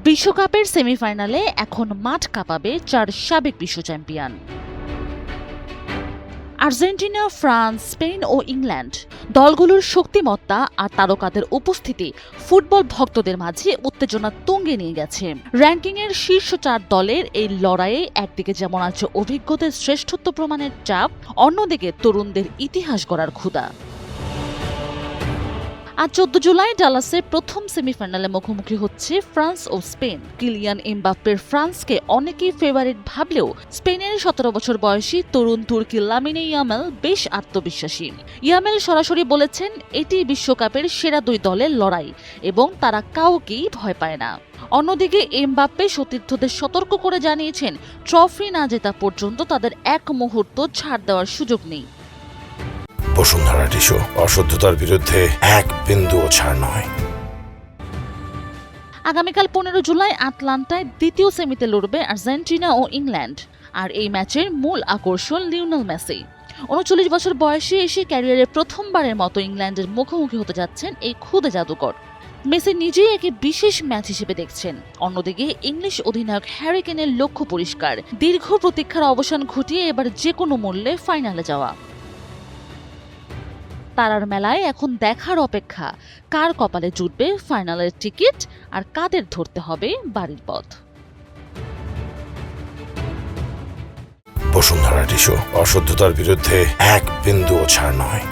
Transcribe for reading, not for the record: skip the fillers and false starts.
বিশ্বকাপের সেমিফাইনালে এখন মাঠ কাঁপাবে 4 সাবেক বিশ্ব চ্যাম্পিয়ন। আর্জেন্টিনা, ফ্রান্স, স্পেন ও ইংল্যান্ড দলগুলোর শক্তিমত্তা আর তারকাদের উপস্থিতি ফুটবল ভক্তদের মাঝে উত্তেজনা তুঙ্গে নিয়ে গেছে। র্যাঙ্কিংয়ের শীর্ষ 4 দলের এই লড়াইয়ে একদিকে যেমন আছে অভিজ্ঞদের শ্রেষ্ঠত্ব প্রমাণের চাপ, অন্যদিকে তরুণদের ইতিহাস গড়ার ক্ষুধা। আজ 14 জুলাই ডালাসে প্রথম সেমিফাইনালে মুখোমুখি হচ্ছে ফ্রান্স ও স্পেন। কিলিয়ান এমবাপ্পের ফ্রান্সকে অনেকেই ফেভারিট ভাবলেও স্পেনের 17 বছর বয়সী তরুণ তুর্কি লামিনে ইয়ামাল বেশ আত্মবিশ্বাসী। ইয়ামাল সরাসরি বলেছেন, এটি বিশ্বকাপের সেরা 2 দলের লড়াই এবং তারা কাউকেই ভয় পায় না। অন্যদিকে এমবাপ্পে সতীর্থদের সতর্ক করে জানিয়েছেন, ট্রফি না জেতা পর্যন্ত তাদের এক মুহূর্ত ছাড় দেওয়ার সুযোগ নেই। বসুন্ধরা টিস্যু, অশুদ্ধতার বিরুদ্ধে এক বিন্দুও ছাড় নয়। আগামীকাল 15 জুলাই আটলান্টায় দ্বিতীয় সেমিতে লড়বে আর্জেন্টিনা ও ইংল্যান্ড। আর এই ম্যাচের মূল আকর্ষণ লিওনেল মেসি। 39 বছর বয়সে এসে ক্যারিয়ারে প্রথমবারের মতো ইংল্যান্ডের মুখোমুখি হতে যাচ্ছেন এই ক্ষুদে জাদুকর। মেসি নিজেই একে বিশেষ ম্যাচ হিসেবে দেখছেন। অন্যদিকে ইংলিশ অধিনায়ক হ্যারি কেনের লক্ষ্য পরিষ্কার, দীর্ঘ প্রতীক্ষার অবসান ঘটিয়ে এবার যে কোনো মূল্যে ফাইনালে যাওয়া। তারার মেলায় এখন দেখার অপেক্ষা, কার কপালে জুটবে ফাইনালের টিকিট আর কাদের ধরতে হবে বাড়ির পথ। বসুন্ধরা টিস্যু, অশুদ্ধতার বিরুদ্ধে এক বিন্দুও ছাড় নয়।